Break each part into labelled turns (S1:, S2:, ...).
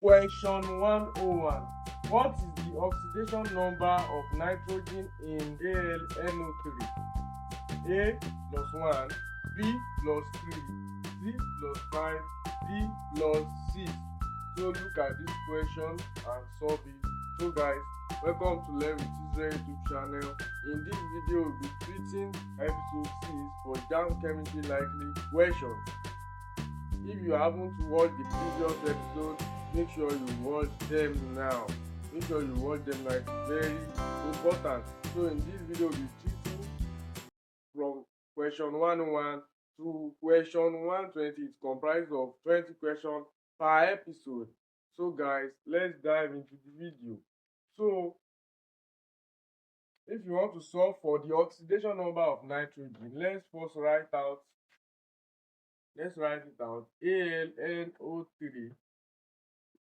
S1: Question 101. What is the oxidation number of nitrogen in AlNO3? A plus 1, B plus 3, C plus 5, D plus 6. So look at this question and solve it. So guys, welcome to Learn with Israel YouTube channel. In this video, we'll be treating episode 6 for JAMB chemistry likely questions. If you haven't watched the previous episode, make sure you watch them now. Make sure you watch them now. It's very important. So in this video, we'll be treating from question 101 to question 120. It's comprised of 20 questions per episode. So guys, let's dive into the video. So if you want to solve for the oxidation number of nitrogen, let's first write it out. AlNO3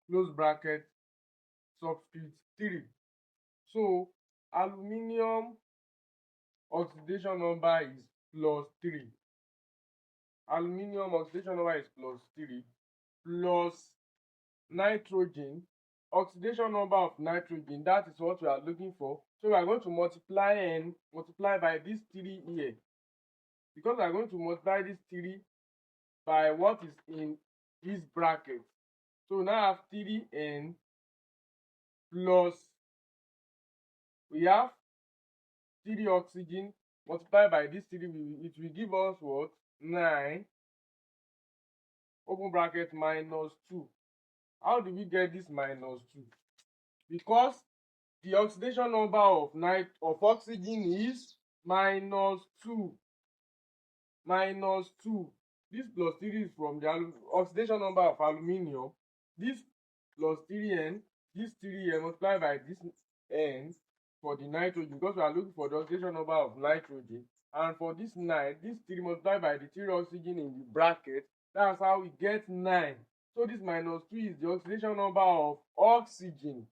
S1: close bracket subscript 3. So aluminium oxidation number is +3. Aluminium oxidation number is +3 plus nitrogen oxidation number of nitrogen, that is what we are looking for. So we are going to multiply by this 3 here, because we are going to multiply this 3 by what is in this bracket. So we now have 3n plus, we have 3 oxygen multiplied by this 3, it will give us what? 9 open bracket minus 2. How do we get this minus 2? Because the oxidation number of oxygen is minus 2. Minus 2. This plus 3 is from the oxidation number of aluminium. This plus 3n, this 3n multiplied by this n for the nitrogen, because we are looking for the oxidation number of nitrogen. And for this 9, this 3 multiplied by the 3 oxygen in the bracket. That's how we get 9. So this minus 2 is the oxidation number of oxygen.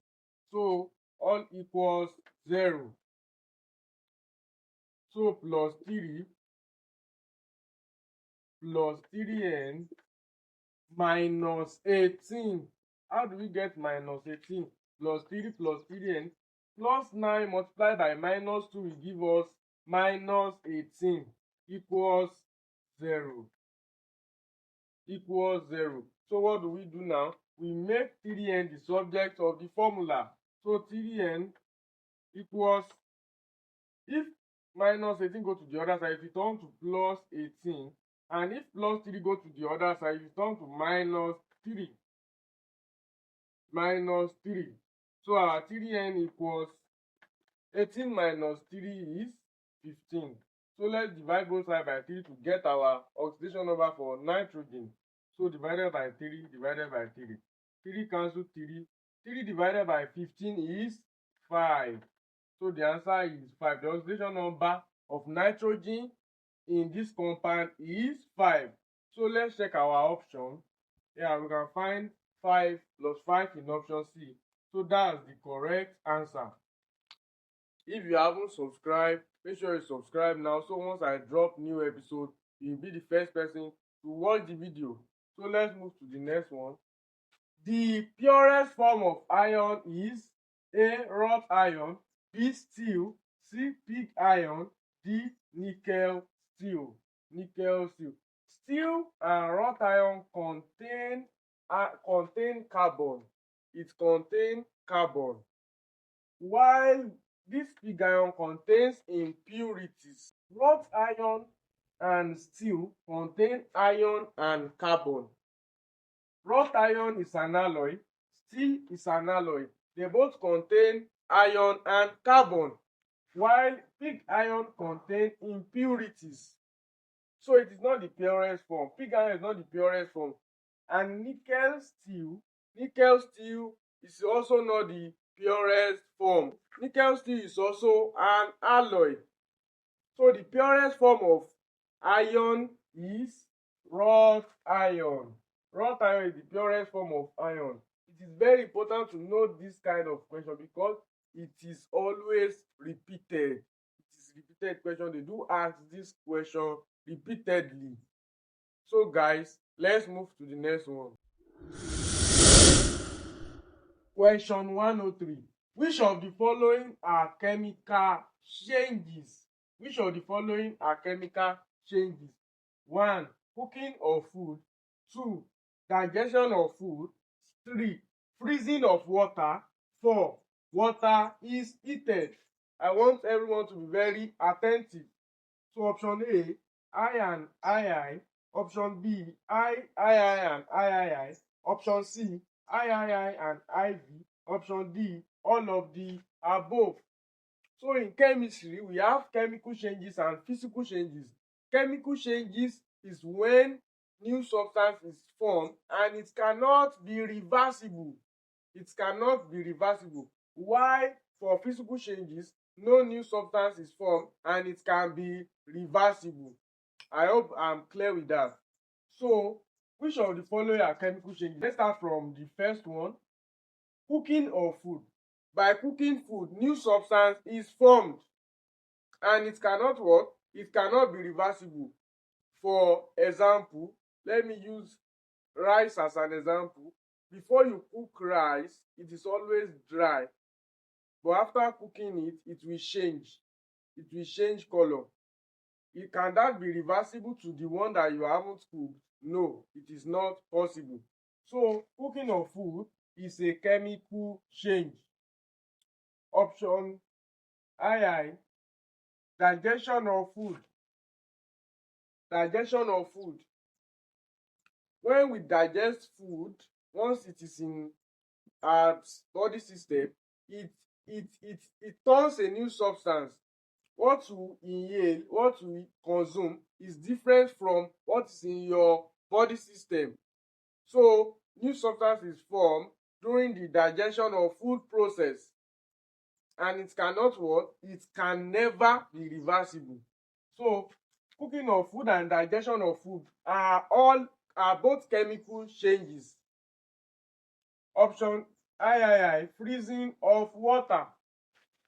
S1: So all equals 0. So plus 3 plus 3n minus 18. How do we get minus 18? Plus 3 plus 3n plus 9 multiplied by minus 2 will give us minus 18 equals 0. Equals 0. So what do we do now? We make 3n the subject of the formula. So 3n equals, if minus 18 go to the other side, it turn to plus 18. And if plus 3 go to the other side, it turn to minus 3. Minus 3. So our 3n equals 18 minus 3 is 15. So let's divide both sides by 3 to get our oxidation number for nitrogen. So divided by 3, divided by 3. 3 cancel 3. 3 divided by 15 is 5. So the answer is 5. The oxidation number of nitrogen in this compound is 5. So let's check our option. Yeah, we can find 5 plus 5 in option C. So that's the correct answer. If you haven't subscribed, make sure you subscribe now. So once I drop new episode, you'll be the first person to watch the video. So let's move to the next one. The purest form of iron is A. Wrought iron, B. Steel, C. Pig iron, D. Nickel steel. Nickel steel. Steel and wrought iron contain carbon. It contains carbon, while this pig iron contains impurities. Wrought iron and steel contain iron and carbon. Wrought iron is an alloy, steel is an alloy. They both contain iron and carbon, while pig iron contains impurities. So it is not the purest form. Pig iron is not the purest form. And nickel steel is also not the purest form. Nickel steel is also an alloy. So the purest form of iron is wrought iron. Wrought iron is the purest form of iron. It is very important to know this kind of question because it is always repeated. It is repeated question. They do ask this question repeatedly. So guys, let's move to the next one. Question 103. Which of the following are chemical changes? Which of the following are chemical changes? 1. Cooking of food. 2. Digestion of food. 3. Freezing of water. 4. Water is heated. I want everyone to be very attentive. So option A, I and II. Option B, I and III. Option C, I and IV. Option D, all of the above. So in chemistry, we have chemical changes and physical changes. Chemical changes is when new substance is formed and it cannot be reversible. It cannot be reversible. Why for physical changes, no new substance is formed and it can be reversible. I hope I'm clear with that. So, which of the following are chemical changes? Let's start from the first one. Cooking of food. By cooking food, new substance is formed and it cannot what? It cannot be reversible. For example, let me use rice as an example. Before you cook rice, it is always dry. But after cooking it, it will change. It will change color. Can that be reversible to the one that you haven't cooked? No, it is not possible. So, cooking of food is a chemical change. Option II, digestion of food. Digestion of food. When we digest food, once it is in our body system, it turns a new substance. What you inhale, what you consume is different from what is in your body system. So new substance is formed during the digestion of food process, and it cannot what? It can never be reversible. So cooking of food and digestion of food are both chemical changes. Option III, freezing of water.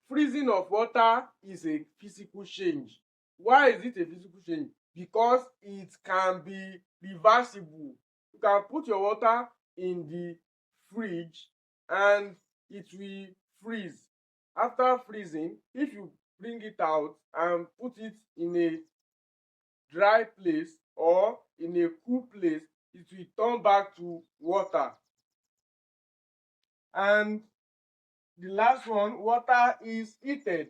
S1: Freezing of water is a physical change. Why is it a physical change? Because it can be reversible. You can put your water in the fridge and it will freeze. After freezing, if you bring it out and put it in a dry place or in a cool place, it will turn back to water. And the last one, water is heated.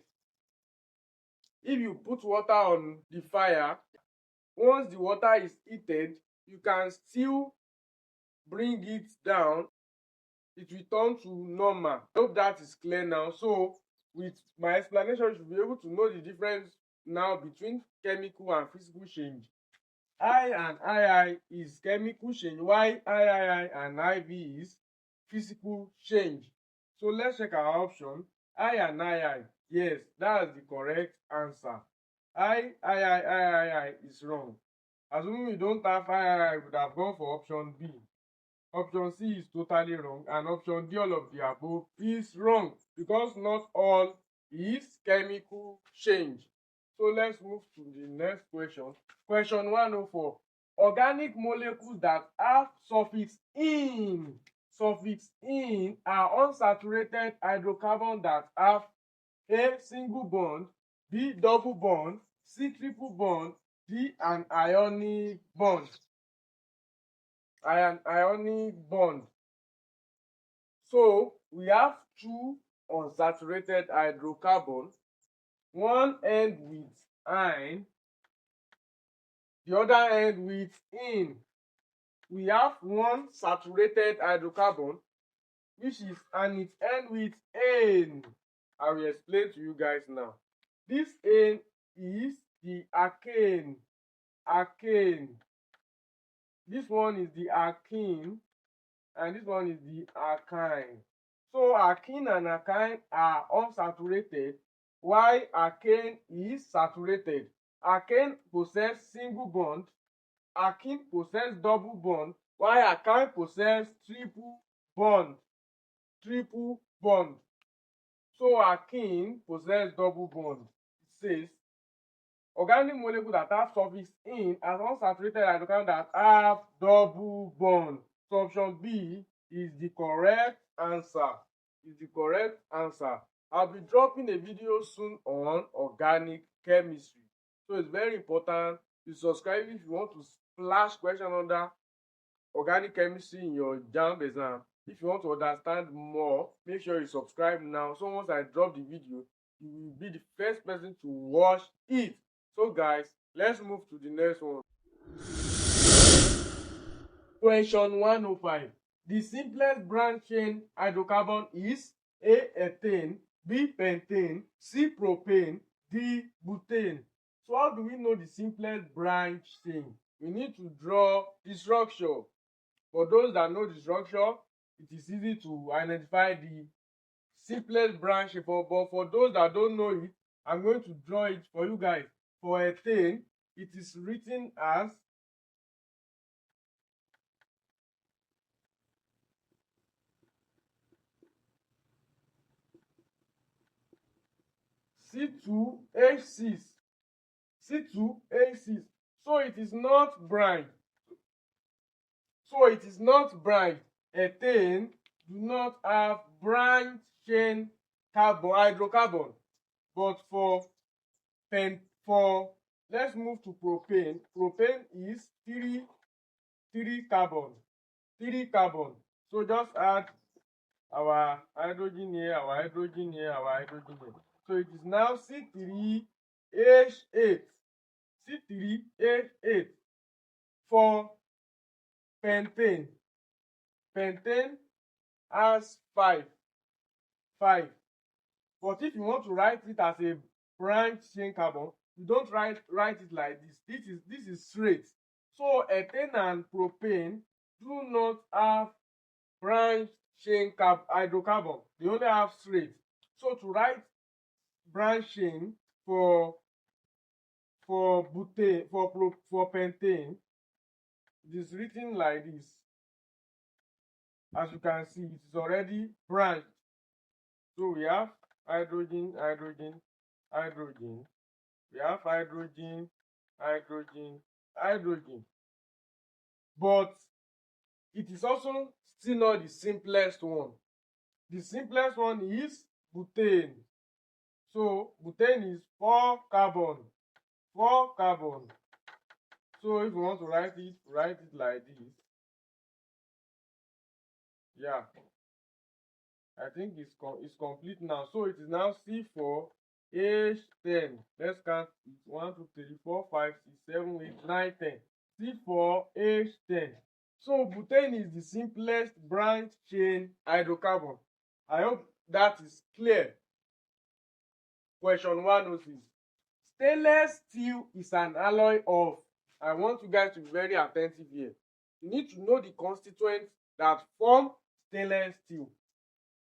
S1: If you put water on the fire, once the water is heated, you can still bring it down. It will turn to normal. I hope that is clear now. So with my explanation, you should be able to know the difference now between chemical and physical change. I and II is chemical change, while III and IV is physical change. So let's check our option. I and II. Yes, that's the correct answer. I is wrong. Assuming you don't have I would have gone for option B. Option C is totally wrong, and option D, all of the above, is wrong because not all is chemical change. So let's move to the next question. Question 104. Organic molecules that have suffix "in" are unsaturated hydrocarbons that have A, single bond, B, double bond, C, triple bond, D, an ionic bond. Ionic bond. So we have two unsaturated hydrocarbons. One end with "ein", the other end with "in". We have one saturated hydrocarbon which is and it ends with "ane". I will explain to you guys now. This "ane" is the alkane. This one is the alkene and this one is the alkyne. So alkene and alkyne are unsaturated while alkane is saturated. Alkane possess single bond, alkene possess double bond, while alkyne possess triple bond. So alkene possess double bond. It says organic molecules that have suffix "in" as unsaturated hydrocarbons that have double bond. So option B is the correct answer. is the correct answer. I'll be dropping a video soon on organic chemistry. So it's very important to subscribe if you want to flash question under organic chemistry in your JAMB exam. If you want to understand more, make sure you subscribe now. So once I drop the video, you will be the first person to watch it. So guys, let's move to the next one. Question 105. The simplest branch chain hydrocarbon is A. Ethane, B. Pentane, C. Propane, D. Butane. So how do we know the simplest branch chain? We need to draw the structure. For those that know the structure, it is easy to identify the simplest branch chain. But for those that don't know it, I'm going to draw it for you guys. For ethane, it is written as C2H6. C2H6. So it is not branch. Ethane do not have branch chain hydrocarbon. But let's move to propane. Propane is three carbon. So just add our hydrogen here, our hydrogen here, our hydrogen here. So it is now C3H8. C3H8. For pentane. Pentane has 5. But if you want to write it as a branch chain carbon, you don't write it like this. This is straight. So ethane and propane do not have branch chain hydrocarbon. They only have straight. So to write branch chain for butane, for pentane, it is written like this. As you can see, it is already branched. So we have hydrogen. We have hydrogen. But it is also still not the simplest one. The simplest one is butane. So butane is 4 carbon. So if you want to write it like this. Yeah, I think it's complete now. So it is now C4H10. Let's count it. 1, 2, 3, 4, 5, 6, 7, 8, 9, 10. C4H10. So butane is the simplest branch chain hydrocarbon. I hope that is clear. Question 106. Stainless steel is an alloy of. I want you guys to be very attentive here. You need to know the constituents that form stainless steel.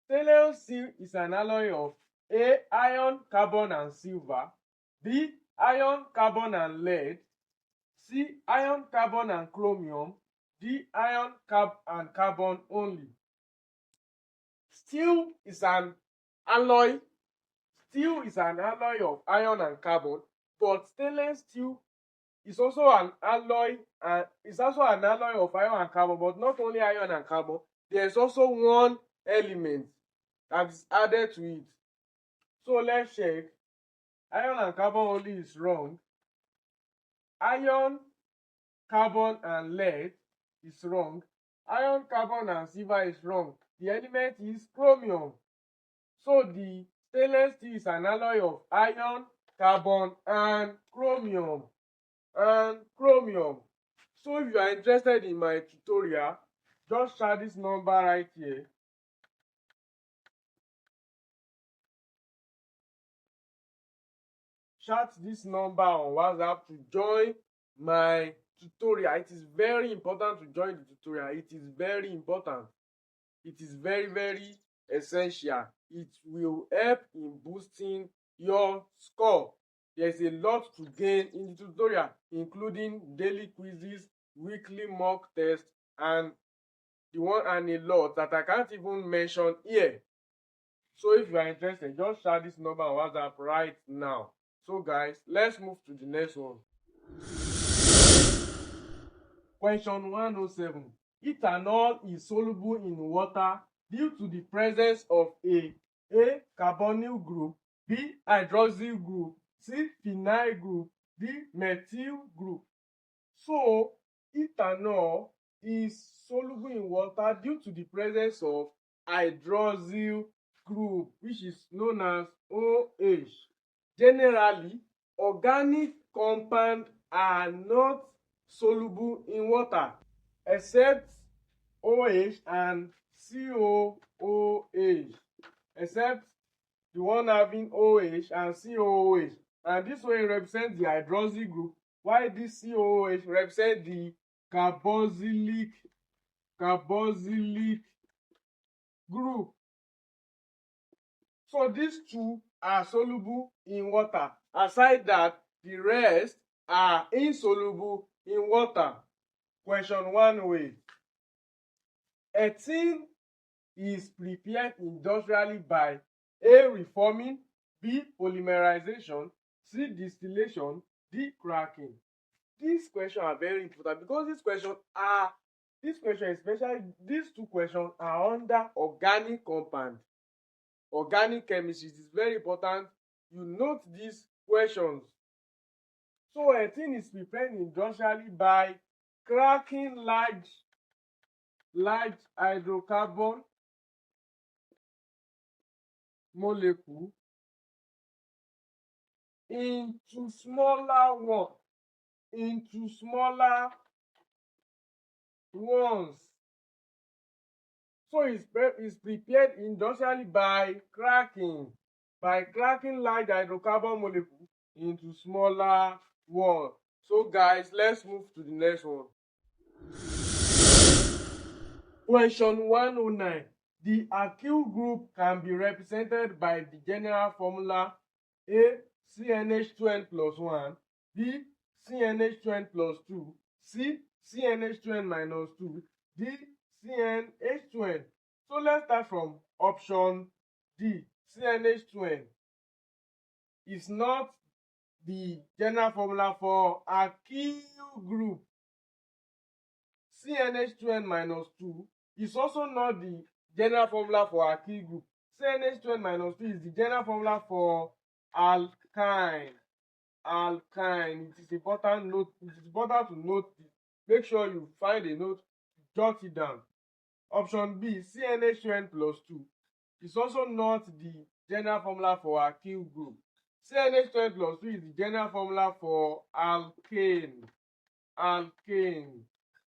S1: Stainless steel is an alloy of A. Iron, carbon and silver, B. Iron, carbon and lead, C. Iron, carbon and chromium, D. Iron, and carbon only. Steel is an alloy of iron and carbon, but stainless steel is also an alloy of iron and carbon, but not only iron and carbon. There is also one element that is added to it. So let's check. Iron and carbon only is wrong. Iron, carbon and lead is wrong. Iron, carbon and silver is wrong. The element is chromium. So the stainless steel is an alloy of iron, carbon and chromium. So if you are interested in my tutorial, just share this number right here. Chat this number on WhatsApp to join my tutorial. It is very important to join the tutorial. It is very important. It is very, very essential. It will help in boosting your score. There's a lot to gain in the tutorial, including daily quizzes, weekly mock tests, and a lot that I can't even mention here. So if you are interested, just share this number on WhatsApp right now. So guys, let's move to the next one. Question 107. Ethanol is soluble in water due to the presence of A carbonyl group, B hydroxyl group, C phenyl group, D methyl group. So ethanol is soluble in water due to the presence of hydroxyl group, which is known as OH. Generally, organic compounds are not soluble in water except OH and COOH, except the one having OH and COOH. And this one represents the hydroxyl group, while this COOH represents the carboxylic group. So these two are soluble in water. Aside that, the rest are insoluble in water. Question 108. Ethene is prepared industrially by A. reforming, B. polymerization, C. distillation, D. cracking. These questions are very important because especially these two questions are under organic compound, organic chemistry. It is very important you note these questions. So ethene is prepared industrially by cracking large hydrocarbon molecule into smaller ones. So it's prepared industrially by cracking large hydrocarbon molecule into smaller ones. So guys, let's move to the next one. Question 109. The alkyl group can be represented by the general formula A. CnH2n plus 1, B. CnH2n plus 2, C. CnH2n minus 2, D. CnH2n. So let's start from option D. CnH2n is not the general formula for alkyl group. CnH2n minus 2 is also not the general formula for alkyl group. CnH2n minus 2 is the general formula for alkyne. It is important to note this. Make sure you find a note, jot it down. Option B, CnH2n plus 2 is also not the general formula for alkyl group. CnH2n plus 2 is the general formula for alkane.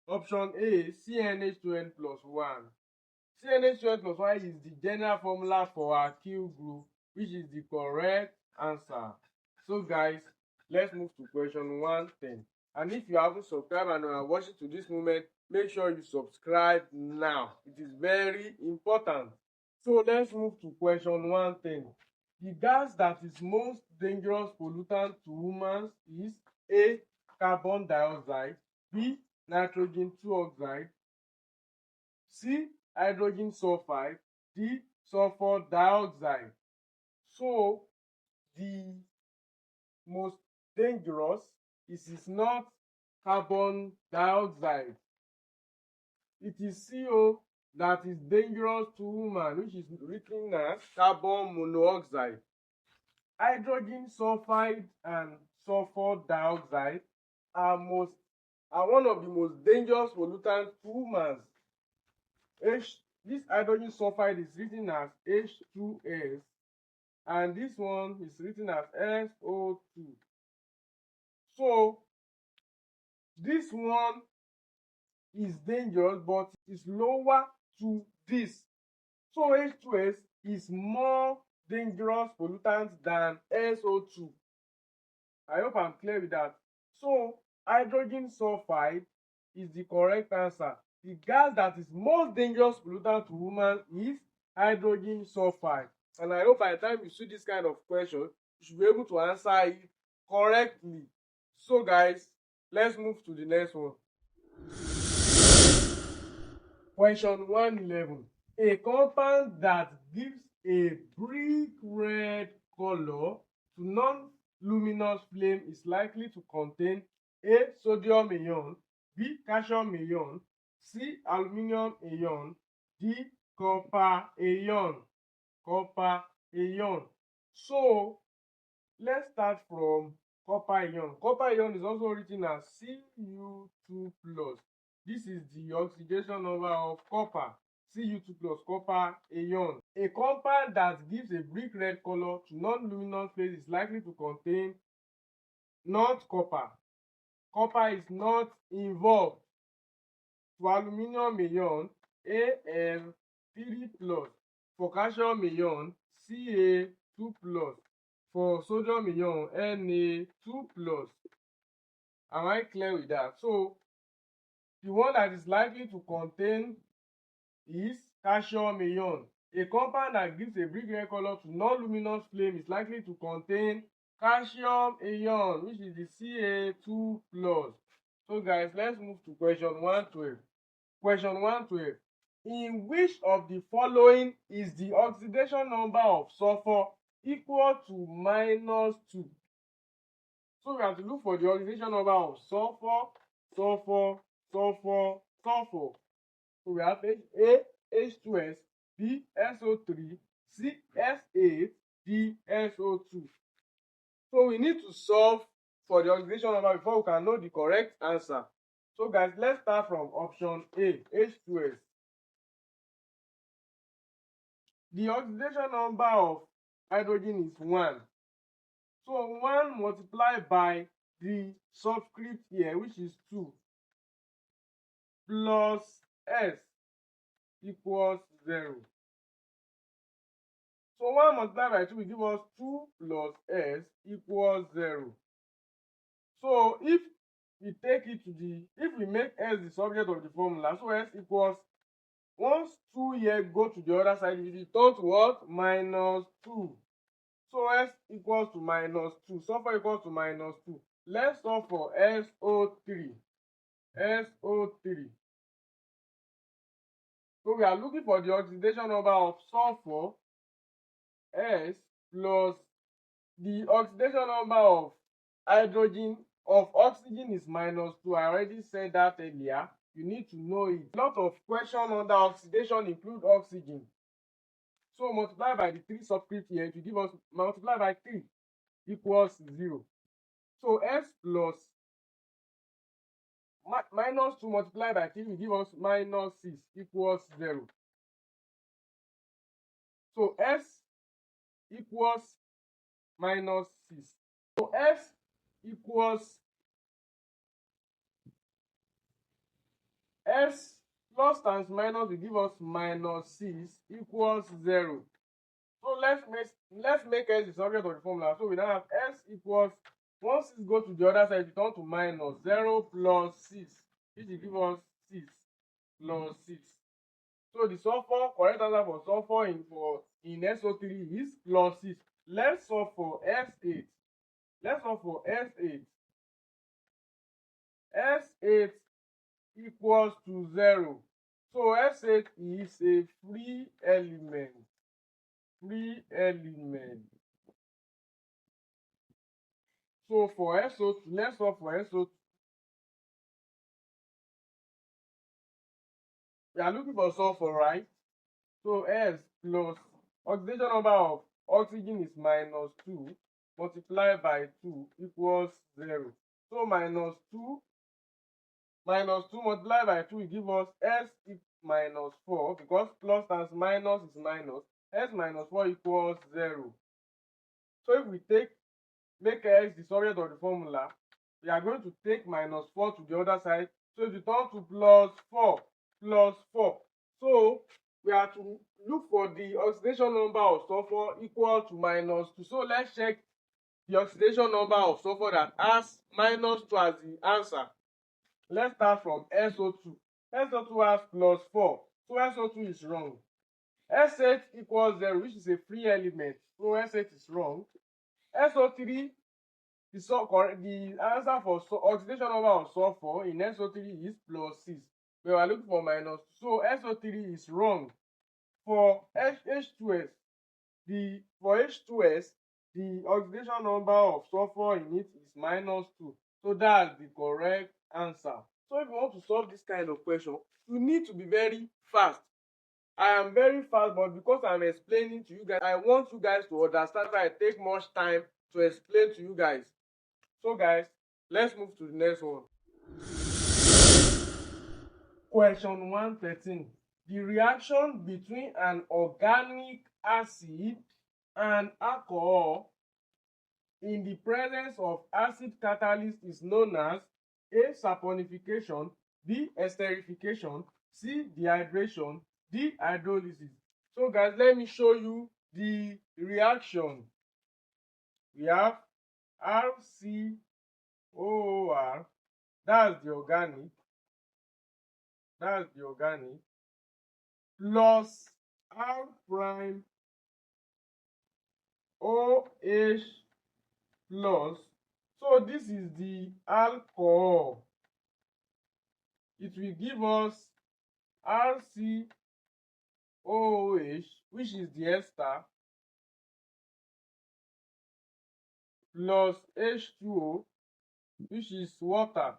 S1: Option A, CnH2n plus 1. CnH2n plus 1 is the general formula for alkyl group, which is the correct answer. So guys, let's move to question 110. And if you haven't subscribed and are watching to this moment, make sure you subscribe now. It is very important. So let's move to question 110. The gas that is most dangerous pollutant to humans is A. carbon dioxide, B. nitrogen 2 oxide, C. hydrogen sulfide, D. sulfur dioxide. So the most dangerous is not carbon dioxide. It is CO that is dangerous to human, which is written as carbon monoxide. Hydrogen sulfide and sulfur dioxide are one of the most dangerous pollutants to humans. This hydrogen sulfide is written as H2S, and this one is written as SO2. So this one is dangerous, but it's lower to this. So H2S is more dangerous pollutant than SO2. I hope I'm clear with that. So hydrogen sulfide is the correct answer. The gas that is most dangerous pollutant to humans is hydrogen sulfide. And I hope by the time you see this kind of question, you should be able to answer it correctly. So guys, let's move to the next one. Question 111. A compound that gives a brick red color to non-luminous flame is likely to contain A. sodium ion, B. calcium ion, C. aluminium ion, D. copper ion, copper ion. So let's start from copper ion. Copper ion is also written as Cu2 plus. This is the oxidation number of copper, Cu2 plus, copper ion. A compound that gives a brick red color to non-luminous phase is likely to contain not copper. Copper is not involved. For aluminium ion, Al3 plus. For calcium ion, Ca2 plus. For sodium ion, Na2 plus. Am I clear with that? So the one that is likely to contain is calcium ion. A compound that gives a brick red color to non-luminous flame is likely to contain calcium ion, which is the Ca2 plus. So guys, let's move to question 112. Question 112. In which of the following is the oxidation number of sulfur equal to -2? So we have to look for the oxidation number of sulfur, sulfur, sulfur, sulfur. So we have A, H2S, B, SO3, C, S8, D, SO2. So we need to solve for the oxidation number before we can know the correct answer. So guys, let's start from option A, H2S. The oxidation number of hydrogen is 1. So 1 multiplied by the subscript here, which is 2, plus S equals 0. So 1 multiplied by 2 will give us 2 plus S equals 0. So if we take it to if we make S the subject of the formula, so S equals, once 2 here go to the other side, it will turn to what? -2. So S equals to -2. Sulfur equals to -2. Let's solve for SO3. SO3. So we are looking for the oxidation number of sulfur, S, plus the oxidation number of hydrogen, of oxygen is -2. I already said that earlier. You need to know it. A lot of questions under oxidation include oxygen. So multiply by the 3 subscript here to give us, multiply by 3 equals 0. So S plus -2 multiplied by 3 will give us -6 equals 0. So S equals -6. So S equals, S plus times minus will give us -6 equals 0. So let's make S the subject of the formula. So we now have S equals, once 6 go to the other side, it turn to minus 0 plus 6, which will give us 6 plus 6. So the sulfur, correct answer for sulfur in SO3 is plus 6. Let's solve for S8. Let's solve for S8. S8 equals to 0. So S8 is a free element. Free element. So for SO2, let's solve for SO2. We are looking for sulfur, right? So S plus oxidation number of oxygen is -2 multiplied by 2 equals 0. So -2 multiplied by 2 will give us S -4, because plus times minus is minus. S -4 equals 0. So if we make S the subject of the formula, we are going to take -4 to the other side. So it will turn to +4. So we have to look for the oxidation number of sulfur equal to -2. So let's check the oxidation number of sulfur that has -2 as the answer. Let's start from SO2. SO2 has +4. So SO2 is wrong. S8 equals 0, which is a free element. So S8 is wrong. SO3, the answer for oxidation number of sulfur in SO3 is +6. We are looking for -2. So SO3 is wrong. For H2S, the oxidation number of sulfur in it is -2. So that's the correct answer. So if you want to solve this kind of question, you need to be very fast. I am very fast, but because I'm explaining to you guys, I want you guys to understand, so I take much time to explain to you guys. So guys, let's move to the next one. Question 113. The reaction between an organic acid and alcohol in the presence of acid catalyst is known as A. Saponification, B. Esterification, C. Dehydration, D. Hydrolysis. So guys, let me show you the reaction. We have RCOOR, that's the organic, plus R prime OH plus. So this is the alcohol. It will give us RCOOH, which is the ester, plus H2O, which is water.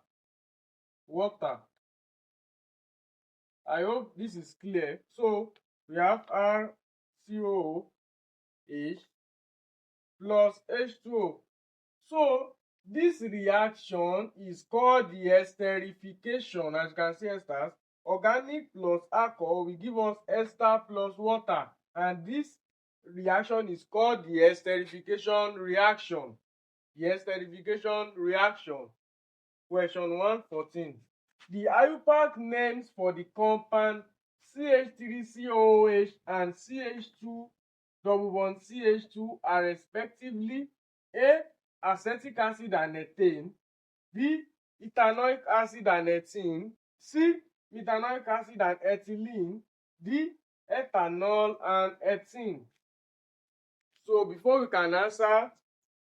S1: I hope this is clear. So we have RCOOH plus H2O. So this reaction is called the esterification. As you can see, esters, organic plus alcohol will give us ester plus water, and this reaction is called the esterification reaction. Question 114. The IUPAC names for the compound CH3COOH and CH2-CH2 are respectively A. Acetic acid and ethane, B. Ethanoic acid and ethene, C. Methanoic acid and ethylene, D. Ethanol and ethene. So before we can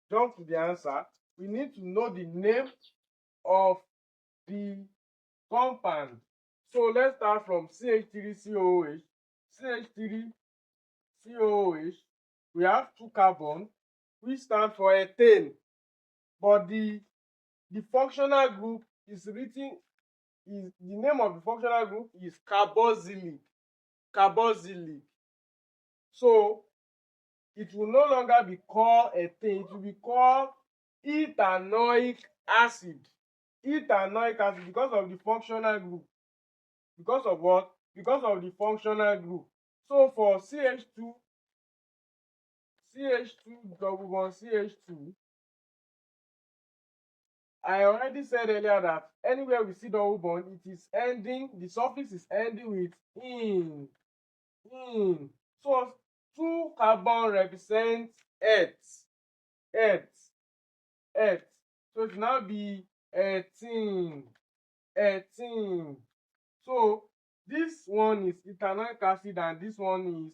S1: jump to the answer, we need to know the name of the compound. So let's start from CH3COOH. CH3COOH, we have 2 carbon, which stand for ethane, but the functional group is the name of the functional group is carboxylic. So it will no longer be called ethane, it will be called ethanoic acid. Because of the functional group. Because of what? Because of the functional group. So for CH2 double bond CH2, I already said earlier that anywhere we see double bond, the suffix is ending with in. So 2 carbon represents earth. So it will now be 18. So this one is ethanoic acid and this one is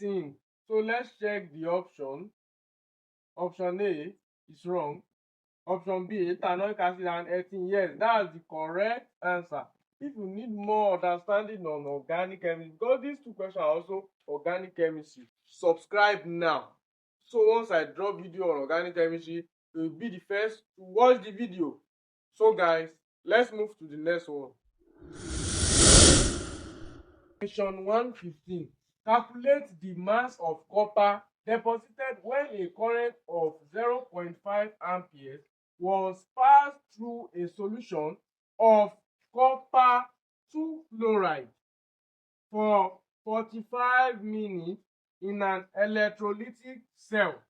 S1: 18. So let's check the option. Option A is wrong. Option B, ethanoic acid and 18. Yes, that's the correct answer. If you need more understanding on organic chemistry, because these 2 questions are also organic chemistry, subscribe now. So once I drop video on organic chemistry, you will be the first to watch the video. So guys, let's move to the next one. Question 115. Calculate the mass of copper deposited when a current of 0.5 amperes was passed through a solution of copper 2 fluoride for 45 minutes in an electrolytic cell.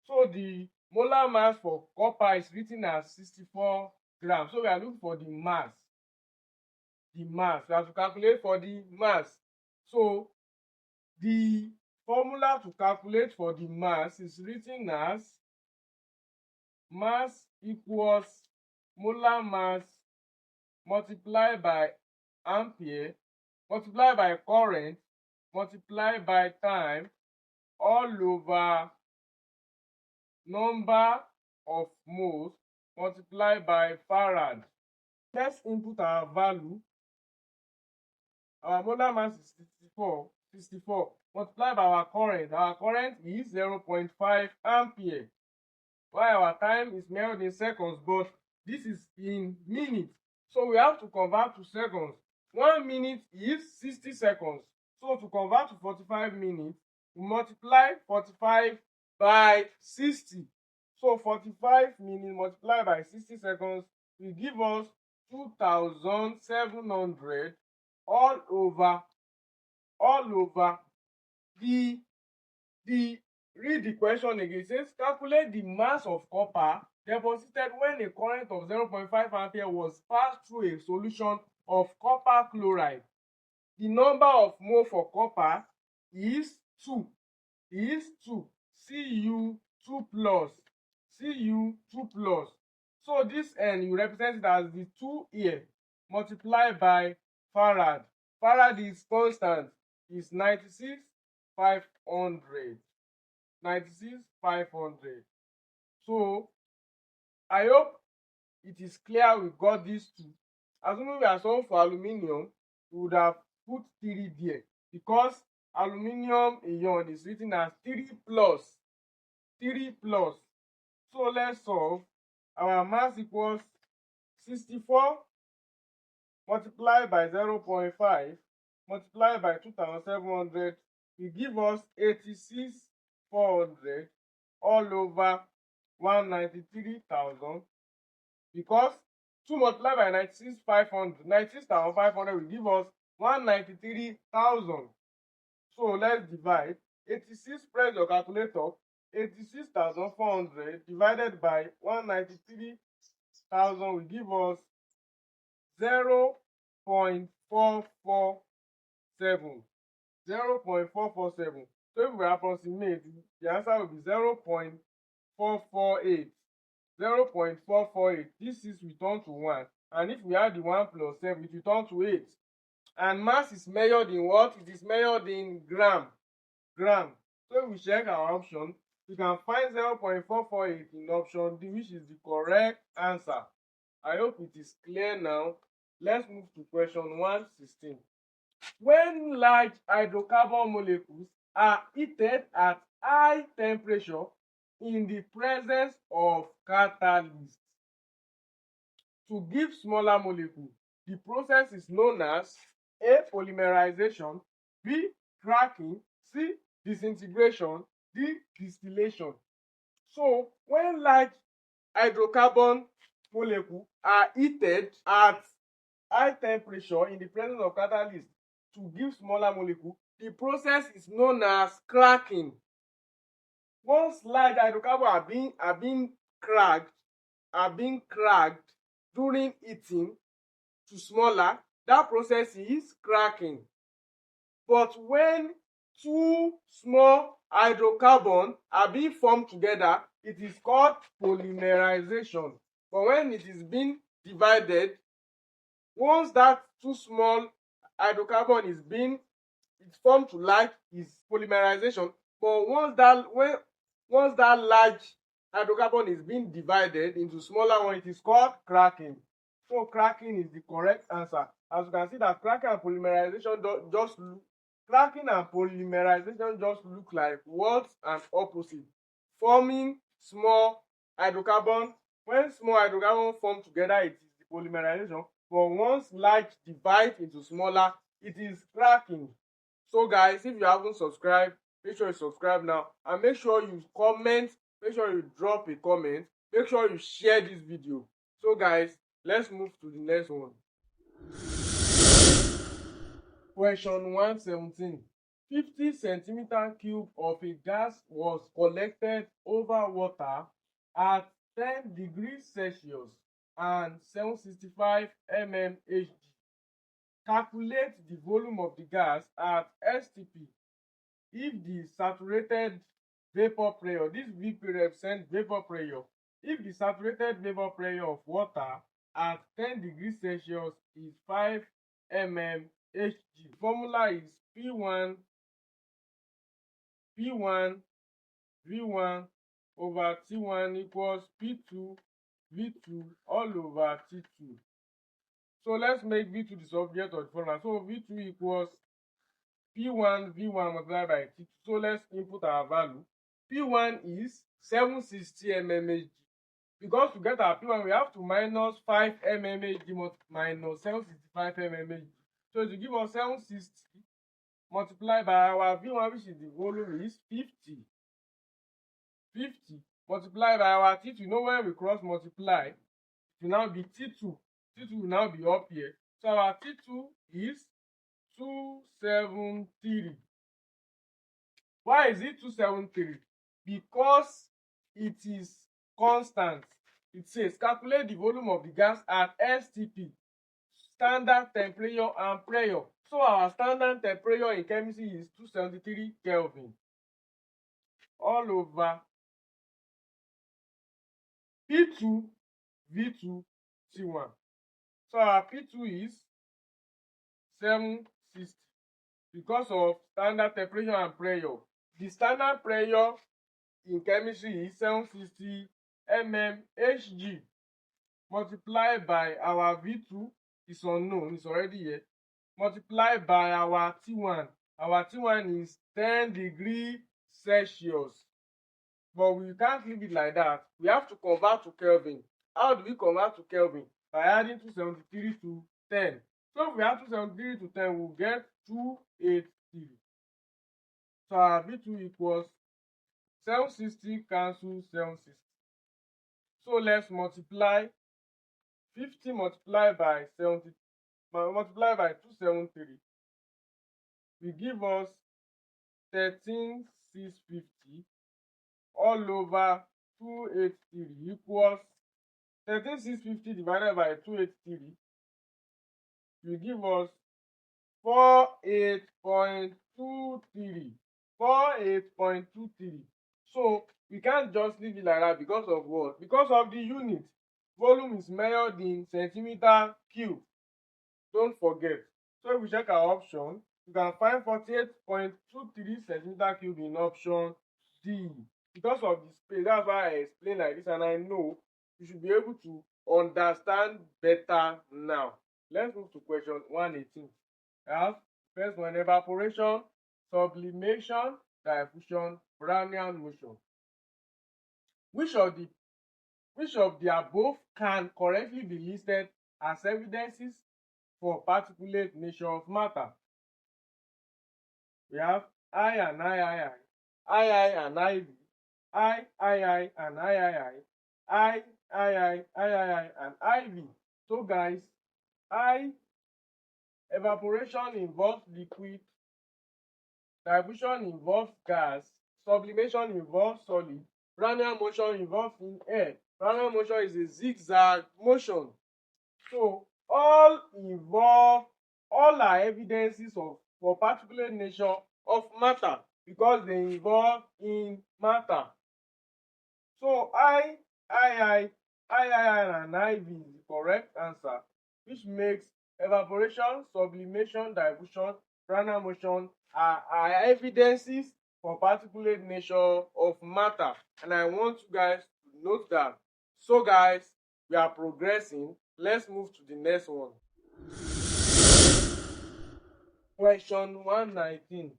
S1: So the molar mass for copper is written as 64 grams. So we are looking for the mass. We have to calculate for the mass. So the formula to calculate for the mass is written as mass equals molar mass multiplied by ampere multiplied by current multiplied by time all over number of moles multiplied by farad. Let's input our value. Our molar mass is 64 multiplied by our current. Our current is 0.5 ampere. While our time is measured in seconds, but this is in minutes. So we have to convert to seconds. 1 minute is 60 seconds. So to convert to 45 minutes, we multiply 45 by 60. So 45 minutes multiplied by 60 seconds will give us 2,700 all over the read the question again. It says calculate the mass of copper deposited when a current of 0.5 ampere was passed through a solution of copper chloride. The number of mole for copper is 2. Cu2 plus. So this n you represent it as the 2 here multiplied by farad. Farad is constant, is 96,500. So I hope it is clear we got these two. Assuming we are solving for aluminium, we would have put 3 there because aluminium ion is written as 3 plus. So let's solve. Our mass equals 64 multiplied by 0.5 multiplied by 2,700 will give us 86,400 all over 193,000, because 2 multiplied by 96,500 will give us 193,000. So let's divide. 86, press your calculator. 86,400 divided by 193,000 will give us 0.447. So if we approximate, the answer will be 0.448. This is returned to 1. And if we add the 1 plus 7, it returns to 8. And mass is measured in what? It is measured in gram. So if we check our option, we can find 0.448 in option D, which is the correct answer. I hope it is clear now. Let's move to question 116. When large hydrocarbon molecules are heated at high temperature in the presence of catalyst to give smaller molecules, the process is known as A. Polymerization, B. Cracking, C. Disintegration, D. Distillation. So when large hydrocarbon molecules are heated at high temperature in the presence of catalyst to give smaller molecules, the process is known as cracking. Once large hydrocarbons are being cracked during heating to smaller, that process is cracking. But when two small hydrocarbons are being formed together, it is called polymerization. But when it is being divided, once that two small hydrocarbon is being formed to large, is polymerization. But once that large hydrocarbon is being divided into smaller one, it is called cracking. So cracking is the correct answer. As you can see that cracking and polymerization just look like words and opposite, forming small hydrocarbon. When small hydrocarbon form together, it is the polymerization. But once large divides into smaller, it is cracking. So guys, if you haven't subscribed, make sure you subscribe now, and make sure you comment, make sure you drop a comment, make sure you share this video. So guys, let's move to the next one. Question 117. 50 centimeter cube of a gas was collected over water at 10 degrees Celsius and 765 mmHg. Calculate the volume of the gas at STP if the saturated vapor pressure, this VP represents vapor pressure, if the saturated vapor pressure of water at 10 degrees Celsius is 5 mmHg. Formula is P1 V1 over T1 equals P2 V2 all over T2. So let's make V2 the subject of the formula. So V2 equals P1 V1 multiplied by T2. So let's input our value. P1 is 760 mmHg. Because to get our P1, we have to minus 5 mmHg minus 765 mmHg. So it will give us 760 multiplied by our V1, which is the volume, is 50. 50 multiplied by our T2. You know, when we cross multiply, it will now be T2. T2 will now be up here. So our T2 is 273. Why is it 273? Because it is constant. It says calculate the volume of the gas at STP, standard temperature and pressure. So our standard temperature in chemistry is 273 Kelvin all over P2 V2 T1. So our P2 is 760 because of standard temperature and pressure. The standard pressure in chemistry is 760 mmHg multiplied by our V2 is unknown, it's already here, multiplied by our T1. Our T1 is 10 degrees Celsius. But we can't leave it like that. We have to convert to Kelvin. How do we convert to Kelvin? By adding 273 to 10. So if we add 273 to 10, we'll get 283. So our V2 equals 760 cancels 760. So let's multiply 50 multiplied by 70 multiplied by 273. We give us 13,650 all over 283 equals 13,650 divided by 283 will give us 48.23. 48.23. So we can't just leave it like that because of what? Because of the unit. Volume is measured in centimeter cube. Don't forget. So if we check our option, you can find 48.23 centimeter cube in option D. Because of the space, that's why I explain like this, and I know you should be able to understand better now. Let's move to question 118. I have first one: evaporation, sublimation, diffusion, Brownian motion. Which of the above can correctly be listed as evidences for particulate nature of matter? We have I and II, and IV, I and III, I and IV. So guys, evaporation involves liquid, diffusion involves gas, sublimation involves solid, Brownian motion involves in air. Brownian motion is a zigzag motion. So all are evidences for particular nature of matter because they involve in matter. So I and IV is the correct answer, which makes evaporation, sublimation, diffusion, Brownian motion are evidences for particular nature of matter. And I want you guys to note that. So guys, we are progressing. Let's move to the next one. Question 119.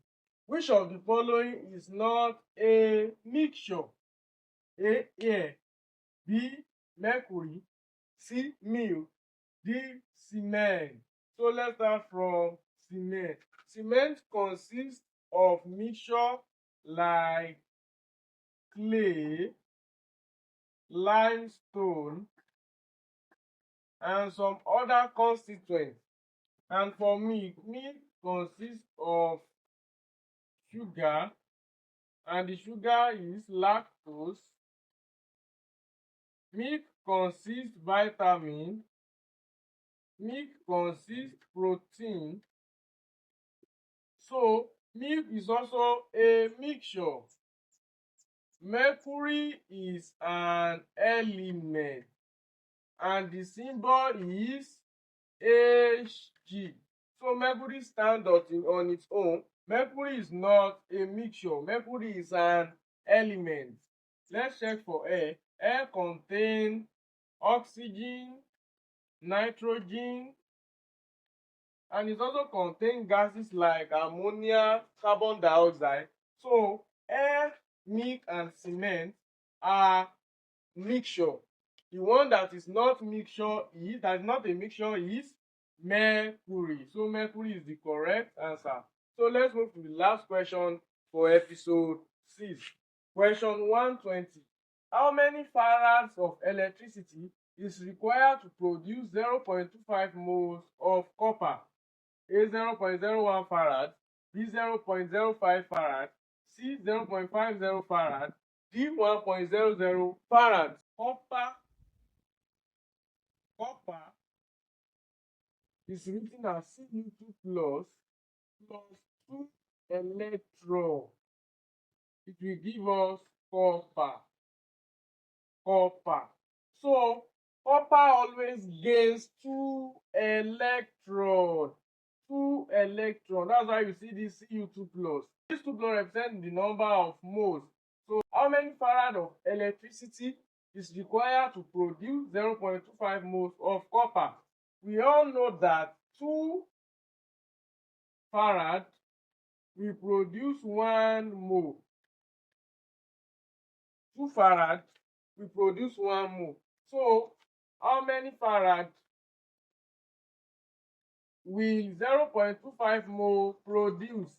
S1: Which of the following is not a mixture? A, air. B, mercury. C, milk. D, cement. So let's start from cement. Cement consists of mixture like clay, limestone, and some other constituents. And for milk consists of sugar, and the sugar is lactose. Milk consists vitamin. Milk consists protein. So milk is also a mixture. Mercury is an element, and the symbol is Hg. So mercury stands on its own. Mercury is not a mixture. Mercury is an element. Let's check for air. Air contains oxygen, nitrogen, and it also contains gases like ammonia, carbon dioxide. So air, milk, and cement are mixture. The one that is not a mixture is mercury. So mercury is the correct answer. So let's move to the last question for episode 6. Question 120. How many farads of electricity is required to produce 0.25 moles of copper? A 0.01 farad, B 0.05 farad, C 0.50 farad, D 1.00 farad. Copper is written as Cu2 plus 2 electrons. It will give us copper. So copper always gains 2 electrons. 2 electrons. That's why you see this Cu2 plus. These 2 plus represent the number of moles. So how many farad of electricity is required to produce 0.25 moles of copper? We all know that 2 farad will produce 1 mole. 2 farad will produce 1 mole. So how many farad will 0.25 mole produce?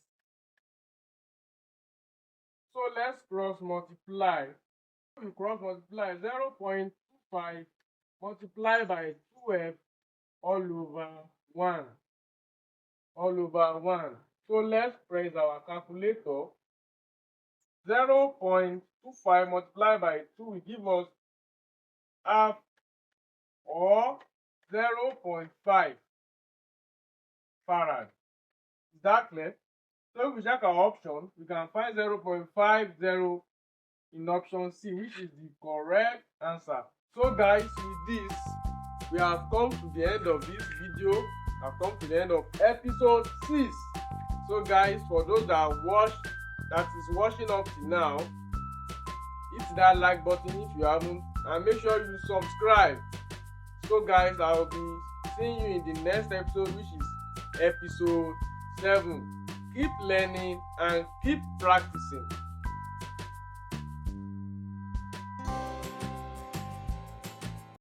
S1: So let's cross multiply. We cross multiply 0.25 multiplied by 12 all over 1. So let's press our calculator. 0.25 multiplied by 2 will give us half, or 0.5 farad. Is that clear? So if we check our option, we can find 0.50 in option C, which is the correct answer. So guys, with this, we have come to the end of this video. We have come to the end of episode 6. So guys, for those that is watching up to now, hit that like button if you haven't, and make sure you subscribe. So guys, I will be seeing you in the next episode, which is episode 7. Keep learning and keep practicing.